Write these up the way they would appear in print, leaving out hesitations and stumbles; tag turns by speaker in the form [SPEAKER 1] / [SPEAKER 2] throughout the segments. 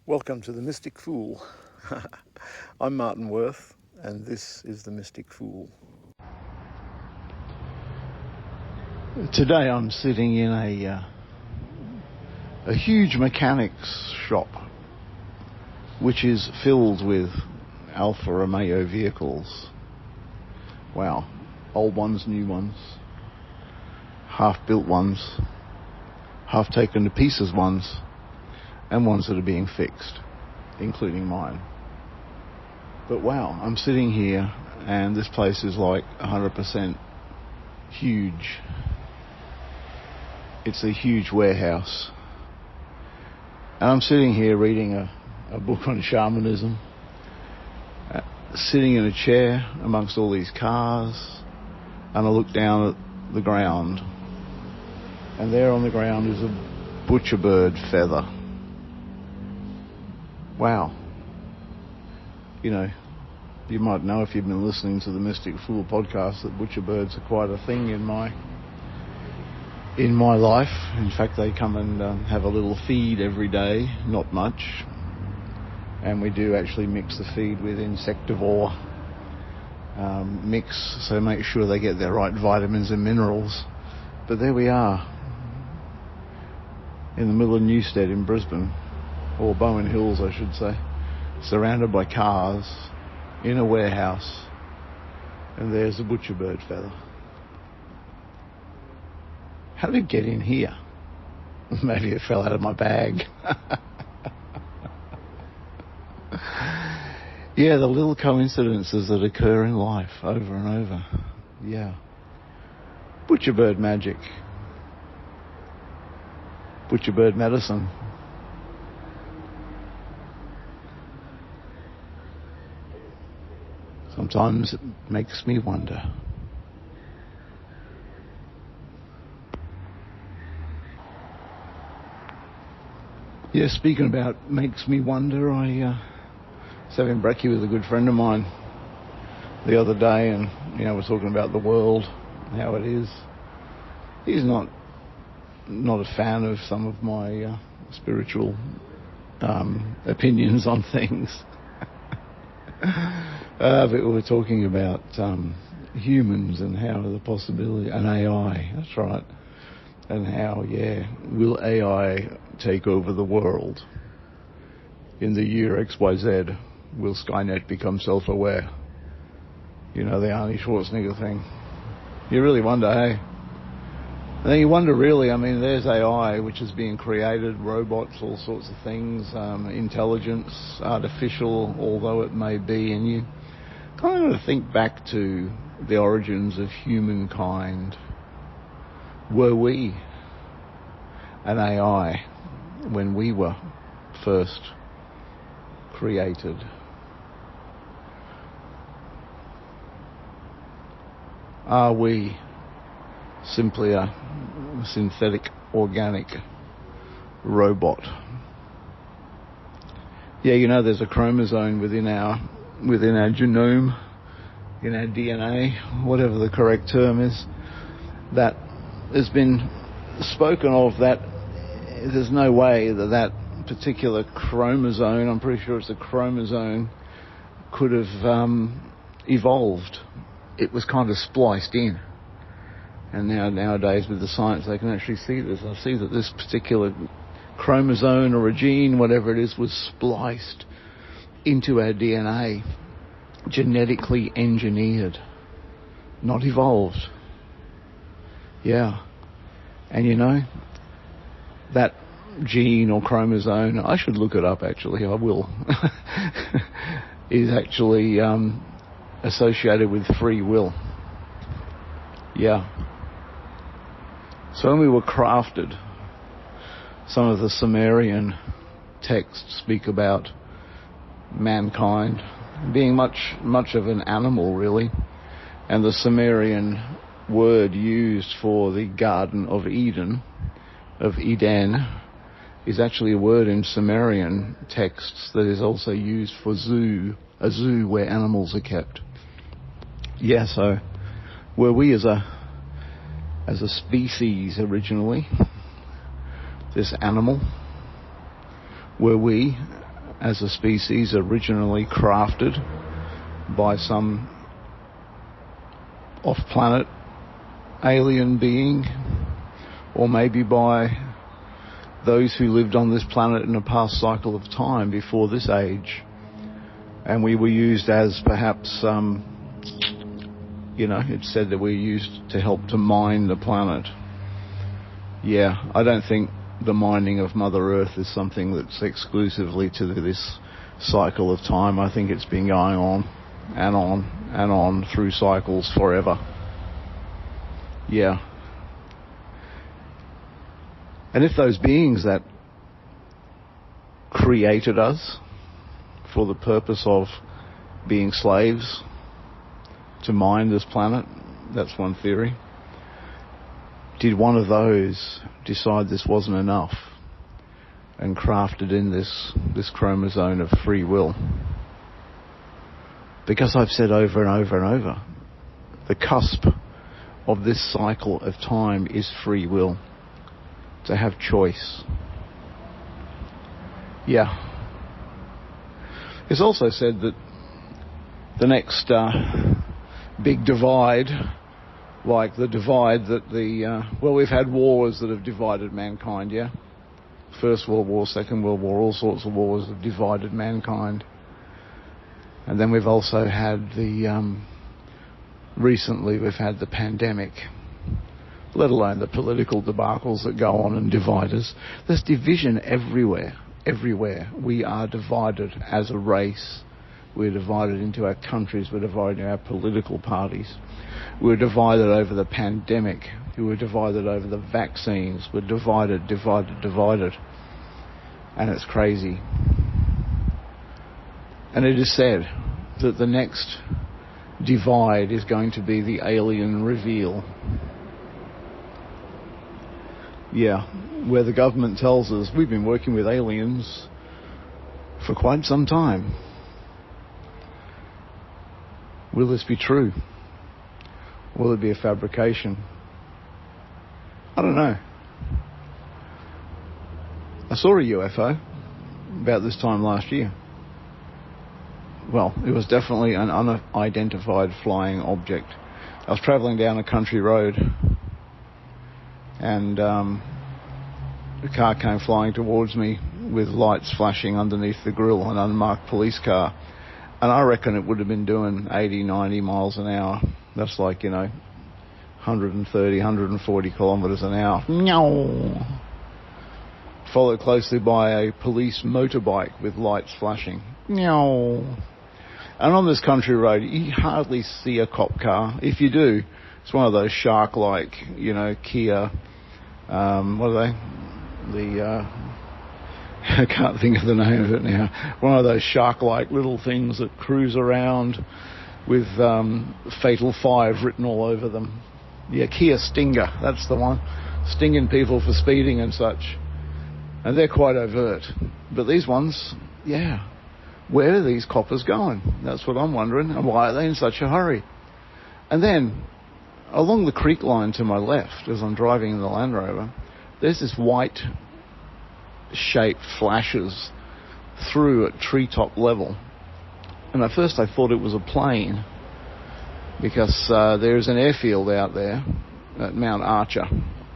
[SPEAKER 1] Welcome to the Mystic Fool. I'm Martin Worth, and this is the Mystic Fool. Today I'm sitting in a huge mechanics shop, which is filled with Alfa Romeo vehicles. Wow, old ones, new ones, half-built ones, half-taken to pieces ones, and ones that are being fixed, including mine. But wow, I'm sitting here and this place is like 100% huge. It's a huge warehouse. And I'm sitting here reading a book on shamanism, sitting in a chair amongst all these cars, and I look down at the ground, and there on the ground is a butcher bird feather. Wow. You know, you might know if you've been listening to the Mystic Fool podcast that butcher birds are quite a thing in my life. In fact, they come and have a little feed every day, not much. And we do actually mix the feed with insectivore mix, so make sure they get their right vitamins and minerals. But there we are, in the middle of Newstead in Brisbane, or Bowen Hills I should say, surrounded by cars, in a warehouse, and there's a butcher bird feather. How did it get in here? Maybe it fell out of my bag. Yeah, the little coincidences that occur in life over and over. Yeah. Butcher bird magic. Butcher bird medicine. Sometimes it makes me wonder. Yeah, speaking about makes me wonder, I was having brekkie with a good friend of mine the other day, and we're talking about the world, how it is. He's not a fan of some of my spiritual opinions on things. But we were talking about humans and how the possibility, and AI, that's right, and how, will AI take over the world in the year XYZ? Will Skynet become self-aware? The Arnie Schwarzenegger thing. You really wonder, hey? And then you wonder, really, there's AI, which is being created, robots, all sorts of things, intelligence, artificial, although it may be, and you kind of think back to the origins of humankind. Were we an AI when we were first created? Are we simply a synthetic organic robot? Yeah, there's a chromosome within our genome, in our DNA, whatever the correct term is, that has been spoken of, that there's no way that particular chromosome, I'm pretty sure it's a chromosome, could have evolved. It was kind of spliced in. And nowadays with the science they can actually see this. I see that this particular chromosome or a gene, whatever it is, was spliced into our DNA, genetically engineered, not evolved. Yeah. And that gene or chromosome, I should look it up actually, I will, is actually associated with free will. Yeah. So when we were crafted, some of the Sumerian texts speak about mankind being much of an animal, really. And the Sumerian word used for the Garden of Eden, is actually a word in Sumerian texts that is also used for zoo, a zoo where animals are kept. Yeah, so were we as a species originally, this animal, were we as a species originally crafted by some off-planet alien being, or maybe by those who lived on this planet in a past cycle of time before this age, and we were used as perhaps, it's said that we're used to help to mine the planet. Yeah, I don't think the mining of Mother Earth is something that's exclusively to this cycle of time. I think it's been going on and on and on through cycles forever. Yeah. And if those beings that created us for the purpose of being slaves to mine this planet, that's one theory, did one of those decide this wasn't enough and crafted in this chromosome of free will? Because I've said over and over and over, the cusp of this cycle of time is free will, to have choice. Yeah. It's also said that the next big divide, like the divide that we've had wars that have divided mankind, yeah? First World War, Second World War, all sorts of wars have divided mankind. And then we've also had recently we've had the pandemic, let alone the political debacles that go on and divide us. There's division everywhere. We are divided as a race. We're divided into our countries. We're divided into our political parties. We're divided over the pandemic. We're divided over the vaccines. We're divided. And it's crazy. And it is said that the next divide is going to be the alien reveal. Yeah, where the government tells us we've been working with aliens for quite some time. Will this be true? Will it be a fabrication? I don't know. I saw a UFO about this time last year. Well, it was definitely an unidentified flying object. I was travelling down a country road, and a car came flying towards me with lights flashing underneath the grille, an unmarked police car. And I reckon it would have been doing 80, 90 miles an hour. That's like, 130, 140 kilometres an hour. Followed closely by a police motorbike with lights flashing. And on this country road, you hardly see a cop car. If you do, it's one of those shark-like, Kia, what are they? I can't think of the name of it now. One of those shark-like little things that cruise around with Fatal 5 written all over them. Yeah, Kia Stinger, that's the one. Stinging people for speeding and such. And they're quite overt. But these ones, yeah. Where are these coppers going? That's what I'm wondering. And why are they in such a hurry? And then, along the creek line to my left, as I'm driving in the Land Rover, there's this white shape flashes through at treetop level. And at first I thought it was a plane, because there's an airfield out there at Mount Archer,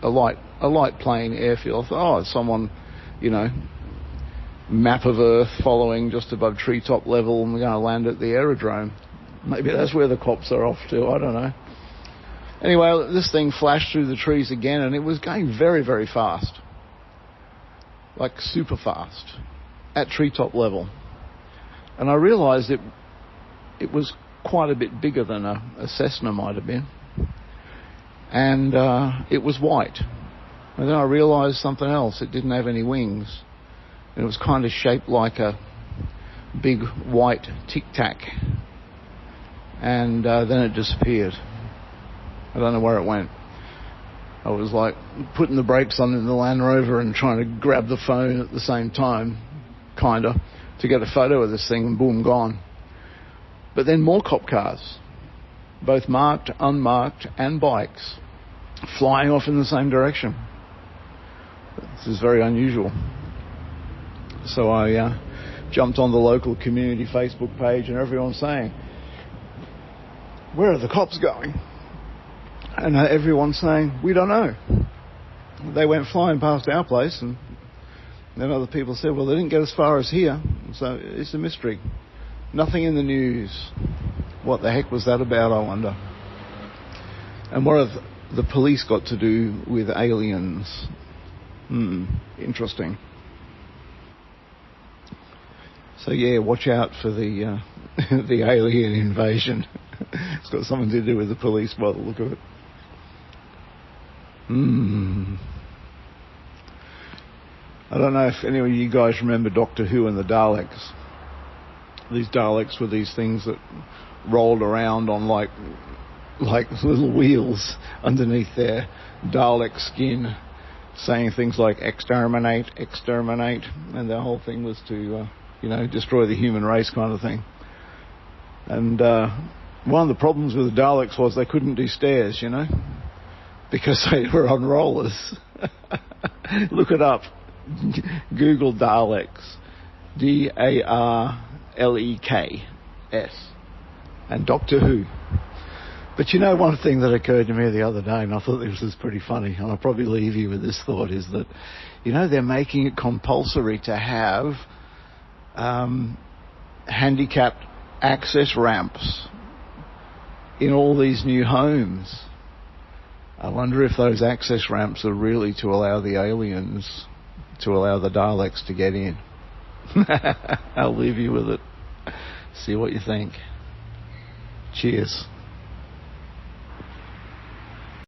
[SPEAKER 1] a light plane airfield. I thought, it's someone, map of Earth following just above treetop level, and we're going to land at the aerodrome. Maybe that's where the cops are off to, I don't know. Anyway, this thing flashed through the trees again, and it was going very, very fast. Like super fast, at treetop level. And I realised it was quite a bit bigger than a Cessna might have been. And it was white. And then I realised something else. It didn't have any wings. And it was kind of shaped like a big white tic-tac. And then it disappeared. I don't know where it went. I was like putting the brakes on in the Land Rover and trying to grab the phone at the same time, kinda, to get a photo of this thing, and boom, gone. But then more cop cars, both marked, unmarked, and bikes, flying off in the same direction. This is very unusual. So I jumped on the local community Facebook page, and everyone's saying, where are the cops going? And everyone's saying, we don't know. They went flying past our place, and then other people said, well, they didn't get as far as here, so it's a mystery. Nothing in the news. What the heck was that about, I wonder? And what have the police got to do with aliens? Interesting. So yeah, watch out for the the alien invasion. It's got something to do with the police by the look of it. I don't know if any of you guys remember Doctor Who and the Daleks. These Daleks were these things that rolled around on like little wheels underneath their Dalek skin, saying things like exterminate, exterminate, and their whole thing was to destroy the human race kind of thing. And one of the problems with the Daleks was they couldn't do stairs, because they were on rollers. Look it up. Google Daleks. DARLEKS. And Doctor Who. But one thing that occurred to me the other day, and I thought this was pretty funny, and I'll probably leave you with this thought, is that, they're making it compulsory to have handicapped access ramps in all these new homes. I wonder if those access ramps are really to allow the aliens, to allow the Daleks to get in. I'll leave you with it. See what you think. Cheers.